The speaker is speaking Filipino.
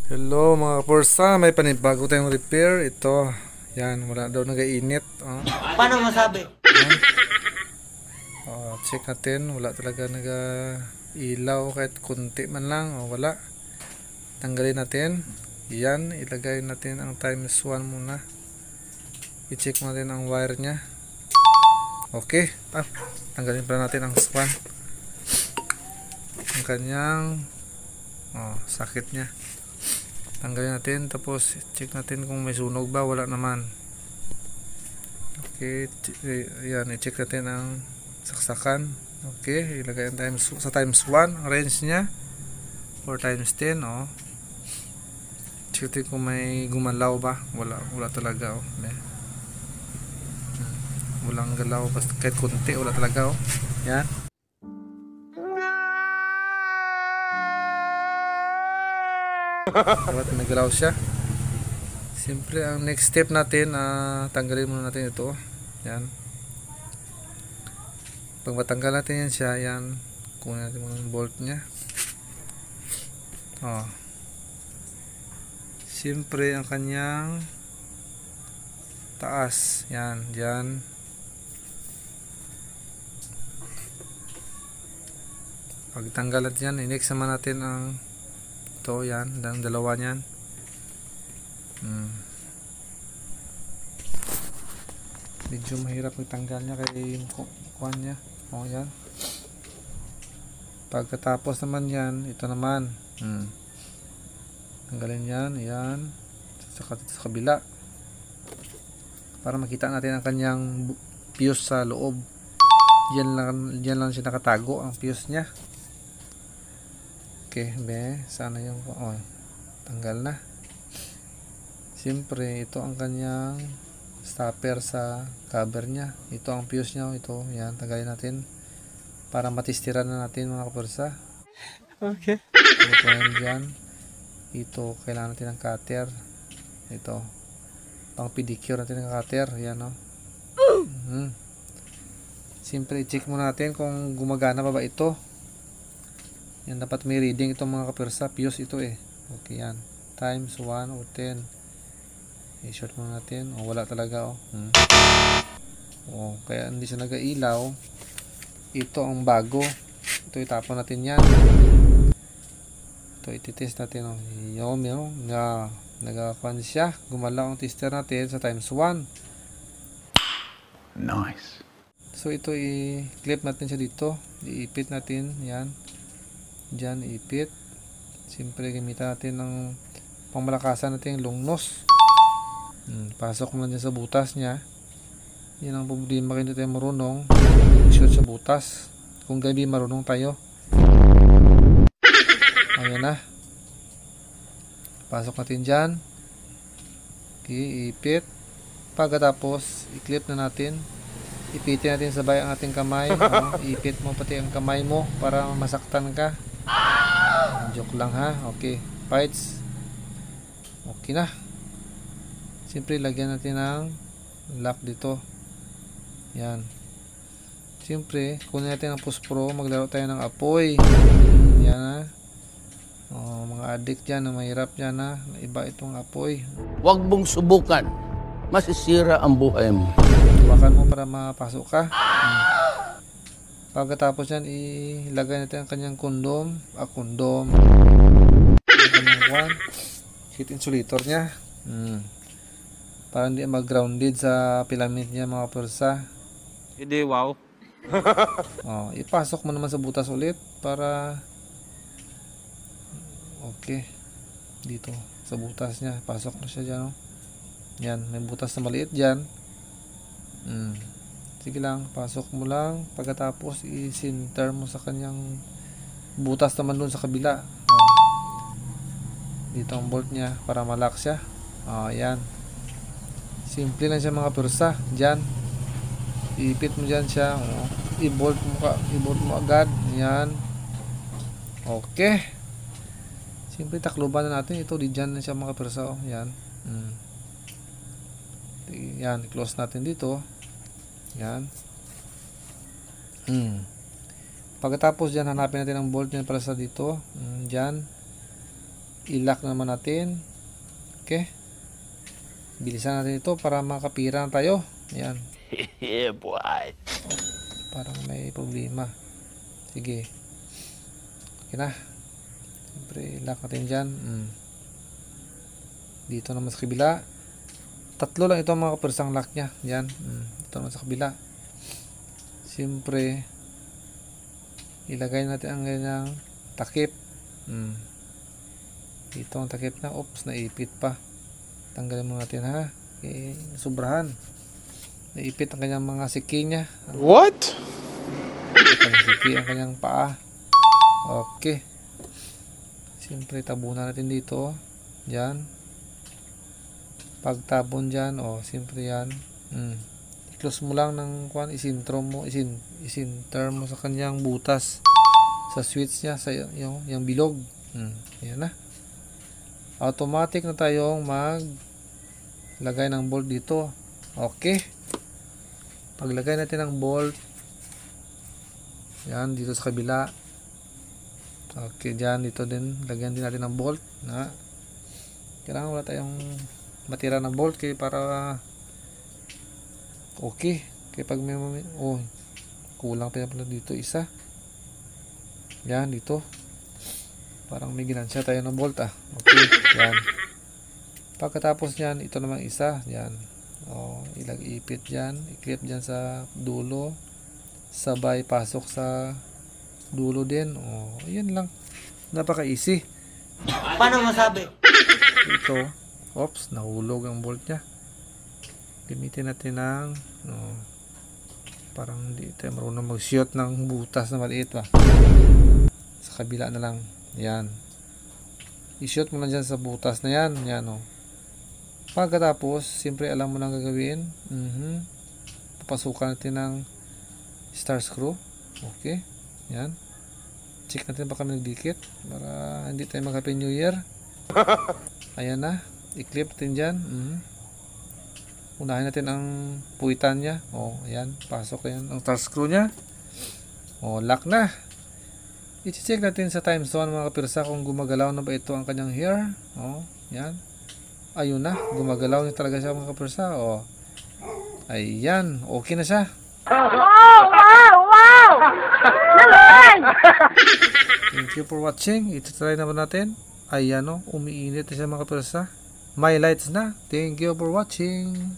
Hello mga kaporsa, may panibago tayong repair. Ito, yan, wala daw nag-iinit. Paano masabi? Check natin, wala talaga nag-ilaw kahit kunti man lang. Wala. Tanggalin natin. Yan, ilagay natin ang times 1 muna. I-check natin ang wire nya. Okay, tanggalin pa natin ang span. Ang kanyang sakit nya. Tanggalin natin, tapos check natin kung may sunog ba. Wala naman. Okay, yan, i-check natin ang saksakan. Okay, ilagay ang sa times 1 ang range nya, or times 10. Check natin kung may gumalaw ba. Wala talaga. Walang galaw, basta kahit kunti, wala talaga. Yan. Dapat nagalaw siya. Siyempre, ang next step natin, tanggalin muna natin ito. Yan. Pag matanggal natin yan siya, yan, kunin natin muna yung bolt nya. Siyempre, ang kanyang taas, yan, dyan. Pag tanggal natin yan, next naman natin ang ito, yan, ang dalawa niyan. Medyo mahirap magtanggal niya kaya yung kuhan niya. Yan. Pagkatapos naman yan, ito naman. Tanggalin yan, yan. Sa kabila. Para makita natin ang kanyang fuse sa loob. Diyan lang siya nakatago, ang fuse niya. Okay, sana yung tanggal na. Siyempre, ito ang kanyang stopper sa cover nya. Ito ang fuse nya. Ito, yan, tanggalin natin para matistiran na natin mga kaporsa. Okay. Ito yan dyan. Ito, kailangan natin ng cutter. Ito, pang pedicure natin ng cutter. Yan, Siyempre, i-check muna natin kung gumagana pa ba ito. Yan, dapat may reading itong mga kaporsa. Fuse ito Okay, yan. Times 1 or 10. I-short muna natin. Wala talaga. Kaya hindi siya nag-ilaw. Ito ang bago. Ito, itapon natin yan. Ito, ititest natin. Nagakuan siya. Gumalaw ang tester natin sa times 1. Nice. So, ito, i-clip natin siya dito. Iipit natin. Yan. Diyan, iipit. Siyempre, gamitan natin ng pangmalakasan natin yung long nose. Pasok mo lang dyan sa butas nya. Yan ang problema kung hindi tayo marunong shoot sa butas. Kung gabi marunong tayo. Ayan na. Pasok natin dyan. Okay, ipit. Pagkatapos, i-clip na natin. Ipitin natin sabay ang ating kamay. Ipit mo pati ang kamay mo para masaktan ka. Joke lang ha. Okay, fights. Okay na. Siyempre, lagyan natin ng lock dito. Yan. Siyempre, kunin natin ang push pro. Maglaro tayo ng apoy. Yan ha. Mga addict dyan, mahirap dyan ha. Iba itong apoy. Huwag mong subukan. Masisira ang buhay mo. Tuwakan mo para mapasok ka. Pagkatapos yan, ilagay natin ang kanyang kondom. Kondom. Ang kanyang heat insulator nya. Para hindi mag-grounded sa filament niya mga persa. Hindi, wow. Ipasok mo naman sa butas ulit para okay. Dito sa butas niya, pasok na siya dyan. Yan, may butas na maliit dyan. Sige lang, pasok mo lang. Pagkatapos, i-center mo sa kanyang butas naman dun sa kabila. Dito ang bolt niya para malak siya. Yan. Simple lang siya mga persa. Diyan. Ipit mo dyan siya. I-bolt mo agad. Yan. Okay. Simple, takluban na natin. Ito, di dyan na siya mga persa. Yan. Yan, close natin dito. Yan. Pagkatapos dyan, hanapin natin ang bolt niya para sa dito. Dyan. I-lock naman natin. Okay. Bilisan natin ito para makapira na tayo. Ayan. Yeah, boy. Parang may problema. Sige. Okay na. Siyempre, lock natin dyan. Dito naman sa kabila. Tatlo lang ito ang mga kapirsang lock nya. Yan. Dito naman sa kabila. Siyempre, ilagay natin ang ganyang takip. Dito ang takip na. Oops, naipit pa. Tanggalin mo natin ha. Okay, sobrahan. Naipit ang kanyang mga siki nya. What? Ang siki ang kanyang paa. Okay. Siyempre, tabunan natin dito. Diyan. Pagtabon dyan, siyempre yan. I-close mo lang ng kuan, isintro mo, isinter mo sa kanyang butas. Sa switch niya, sa yung bilog. Ayan na. Automatic na tayong maglagay ng bolt dito. Okay. Paglagay natin ng bolt, yan, dito sa kabila. Okay, dyan, dito din. Lagyan din natin ng bolt. Kailangan wala tayong matira ng bolt para okay. Kaya pag may kulang pa pala dito isa. Yan, dito. Parang may ginansya tayo ng bolt Okay, yan. Pagkatapos yan, ito namang isa. Yan. Ipit dyan. I-clip dyan sa dulo. Sabay pasok sa dulo din. Yan lang. Napaka-easy. Paano masabi? Ito. Oops, nahulog ang bolt nya. Gamitin natin ng parang hindi tayo marunong mag-shoot ng butas na maliit ba. Sa kabila na lang. Yan. I-shoot mo lang dyan sa butas na yan. Yan Pagkatapos, siyempre alam mo nang gagawin. Papasukan natin ng star screw. Okay. Yan. Check natin baka may nagdikit para hindi tayo mag-happy new year. Ayan na. I-clip natin dyan. Unahin natin ang puwitan nya. Ayan. Pasok yan ang star screw nya. Lock na. I-check natin sa time zone mga kapirsa kung gumagalaw na ba ito ang kanyang hair. Yan. Ayun na. Gumagalaw na talaga siya mga kapirsa. Ayan. Okay na siya. Wow! Naman! Thank you for watching. Ito-try naman natin. Ayan umiinit na siya mga kapirsa. May lights na. Thank you for watching.